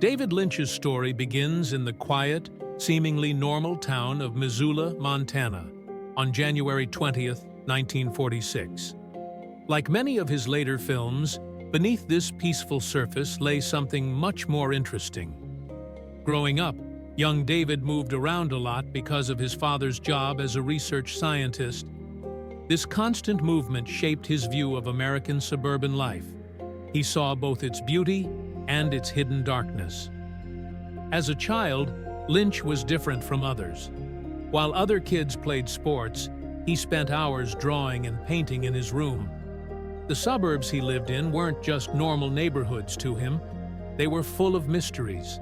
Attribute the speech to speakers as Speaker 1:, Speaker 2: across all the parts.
Speaker 1: David Lynch's story begins in the quiet, seemingly normal town of Missoula, Montana, on January 20th, 1946. Like many of his later films, beneath this peaceful surface lay something much more interesting. Growing up, young David moved around a lot because of his father's job as a research scientist. This constant movement shaped his view of American suburban life. He saw both its beauty and its hidden darkness. As a child, Lynch was different from others. While other kids played sports, he spent hours drawing and painting in his room. The suburbs he lived in weren't just normal neighborhoods to him, they were full of mysteries.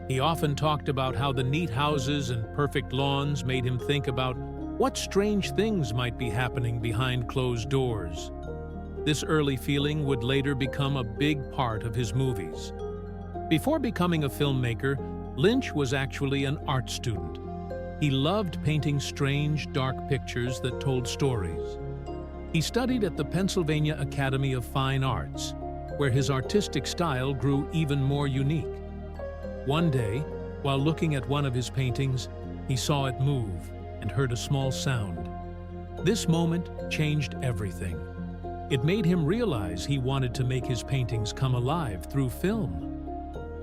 Speaker 1: He often talked about how the neat houses and perfect lawns made him think about what strange things might be happening behind closed doors. This early feeling would later become a big part of his movies. Before becoming a filmmaker, Lynch was actually an art student. He loved painting strange, dark pictures that told stories. He studied at the Pennsylvania Academy of Fine Arts, where his artistic style grew even more unique. One day, while looking at one of his paintings, he saw it move and heard a small sound. This moment changed everything. It made him realize he wanted to make his paintings come alive through film.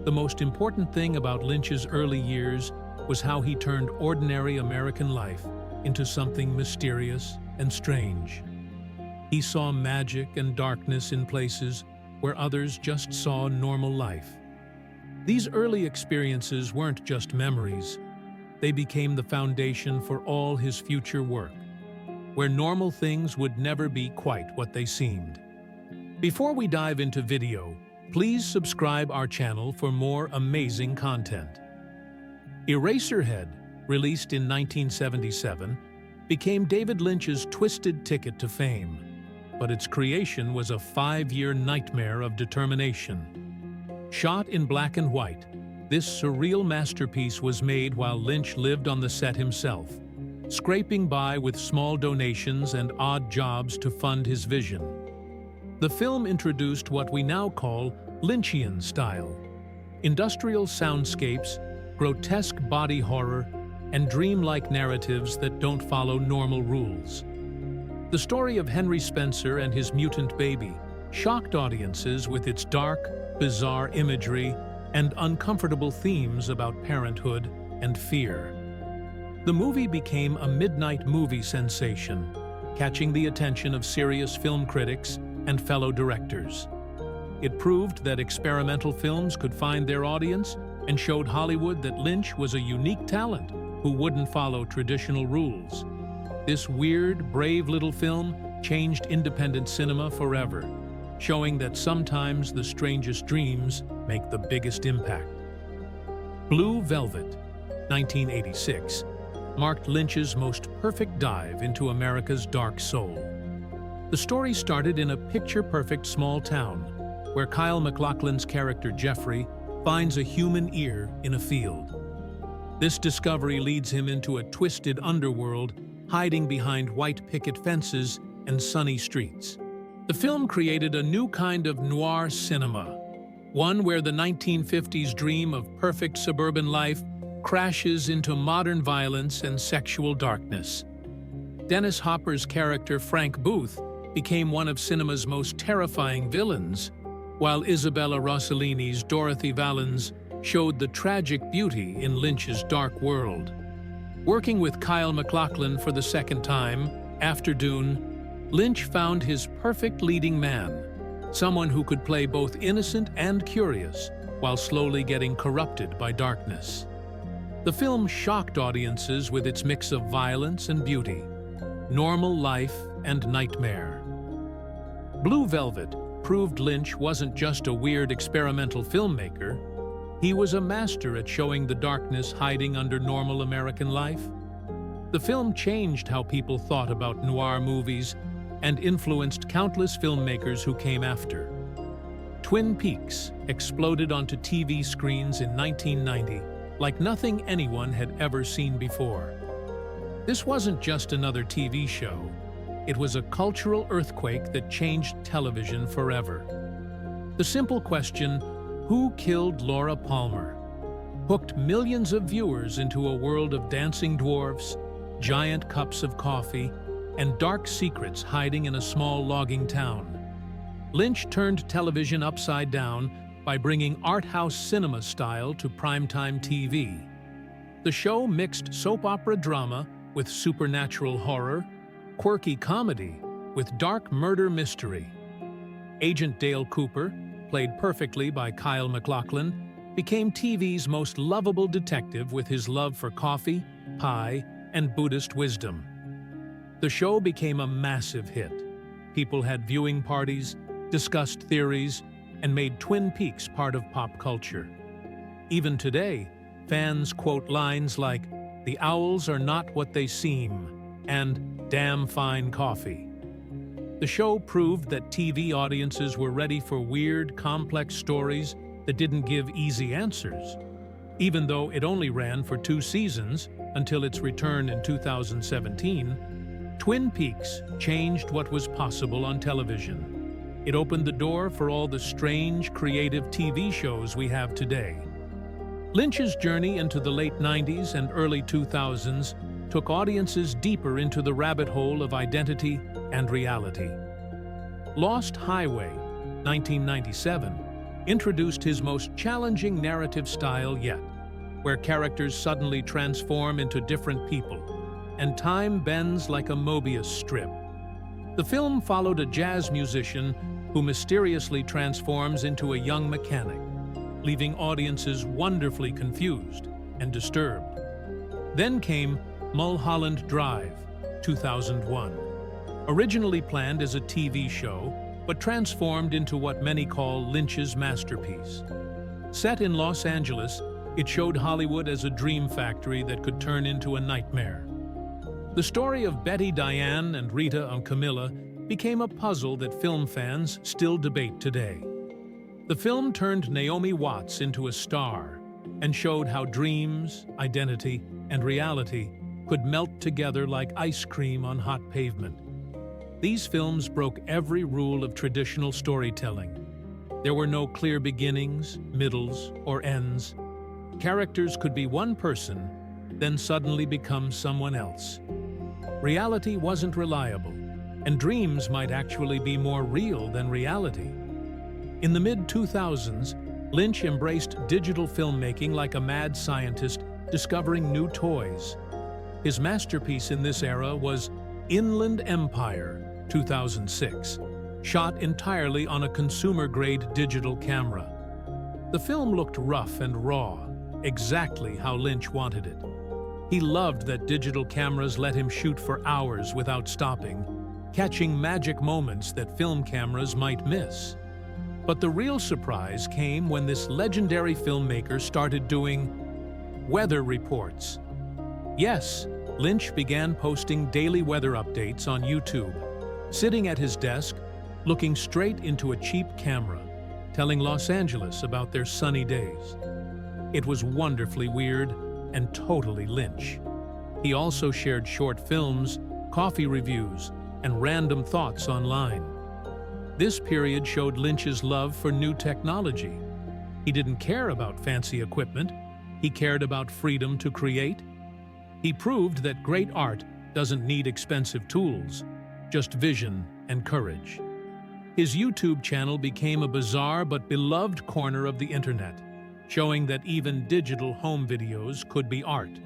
Speaker 1: The most important thing about Lynch's early years was how he turned ordinary American life into something mysterious and strange. He saw magic and darkness in places where others just saw normal life. These early experiences weren't just memories. They became the foundation for all his future work, where normal things would never be quite what they seemed. Before we dive into video, please subscribe our channel for more amazing content. Eraserhead, released in 1977, became David Lynch's twisted ticket to fame, but its creation was a 5-year nightmare of determination. Shot in black and white, this surreal masterpiece was made while Lynch lived on the set himself, scraping by with small donations and odd jobs to fund his vision. The film introduced what we now call Lynchian style: industrial soundscapes, grotesque body horror, and dreamlike narratives that don't follow normal rules. The story of Henry Spencer and his mutant baby shocked audiences with its dark, bizarre imagery and uncomfortable themes about parenthood and fear. The movie became a midnight movie sensation, catching the attention of serious film critics and fellow directors. It proved that experimental films could find their audience and showed Hollywood that Lynch was a unique talent who wouldn't follow traditional rules. This weird, brave little film changed independent cinema forever, showing that sometimes the strangest dreams make the biggest impact. Blue Velvet, 1986, marked Lynch's most perfect dive into America's dark soul. The story started in a picture-perfect small town, where Kyle MacLachlan's character Jeffrey finds a human ear in a field. This discovery leads him into a twisted underworld, hiding behind white picket fences and sunny streets. The film created a new kind of noir cinema, one where the 1950s dream of perfect suburban life crashes into modern violence and sexual darkness. Dennis Hopper's character Frank Booth became one of cinema's most terrifying villains, while Isabella Rossellini's Dorothy Valens showed the tragic beauty in Lynch's dark world. Working with Kyle MacLachlan for the second time, after Dune, Lynch found his perfect leading man, someone who could play both innocent and curious, while slowly getting corrupted by darkness. The film shocked audiences with its mix of violence and beauty, normal life and nightmare. Blue Velvet proved Lynch wasn't just a weird experimental filmmaker. He was a master at showing the darkness hiding under normal American life. The film changed how people thought about noir movies and influenced countless filmmakers who came after. Twin Peaks exploded onto TV screens in 1990 like nothing anyone had ever seen before. This wasn't just another TV show. It was a cultural earthquake that changed television forever. The simple question, Who Killed Laura Palmer hooked millions of viewers into a world of dancing dwarfs, giant cups of coffee, and dark secrets hiding in a small logging town. Lynch turned television upside down by bringing art house cinema style to primetime TV. The show mixed soap opera drama with supernatural horror, quirky comedy with dark murder mystery. Agent Dale Cooper, played perfectly by Kyle MacLachlan, became TV's most lovable detective with his love for coffee, pie, and Buddhist wisdom. The show became a massive hit. People had viewing parties, discussed theories, and made Twin Peaks part of pop culture. Even today, fans quote lines like, "The owls are not what they seem," and "damn fine coffee." The show proved that TV audiences were ready for weird, complex stories that didn't give easy answers. Even though it only ran for 2 seasons until its return in 2017, Twin Peaks changed what was possible on television. It opened the door for all the strange, creative TV shows we have today. Lynch's journey into the late 90s and early 2000s took audiences deeper into the rabbit hole of identity and reality. Lost Highway, 1997, introduced his most challenging narrative style yet, where characters suddenly transform into different people, and time bends like a Mobius strip. The film followed a jazz musician who mysteriously transforms into a young mechanic, leaving audiences wonderfully confused and disturbed. Then came Mulholland Drive, 2001. Originally planned as a TV show, but transformed into what many call Lynch's masterpiece. Set in Los Angeles, it showed Hollywood as a dream factory that could turn into a nightmare. The story of Betty Diane and Rita and Camilla became a puzzle that film fans still debate today. The film turned Naomi Watts into a star and showed how dreams, identity, and reality could melt together like ice cream on hot pavement. These films broke every rule of traditional storytelling. There were no clear beginnings, middles, or ends. Characters could be one person, then suddenly become someone else. Reality wasn't reliable, and dreams might actually be more real than reality. In the mid-2000s, Lynch embraced digital filmmaking like a mad scientist discovering new toys. His masterpiece in this era was Inland Empire, 2006, shot entirely on a consumer-grade digital camera. The film looked rough and raw, exactly how Lynch wanted it. He loved that digital cameras let him shoot for hours without stopping, catching magic moments that film cameras might miss. But the real surprise came when this legendary filmmaker started doing weather reports. Yes, Lynch began posting daily weather updates on YouTube, sitting at his desk, looking straight into a cheap camera, telling Los Angeles about their sunny days. It was wonderfully weird and totally Lynch. He also shared short films, coffee reviews, and random thoughts online. This period showed Lynch's love for new technology. He didn't care about fancy equipment. He cared about freedom to create. He proved that great art doesn't need expensive tools, just vision and courage. His YouTube channel became a bizarre but beloved corner of the internet, showing that even digital home videos could be art.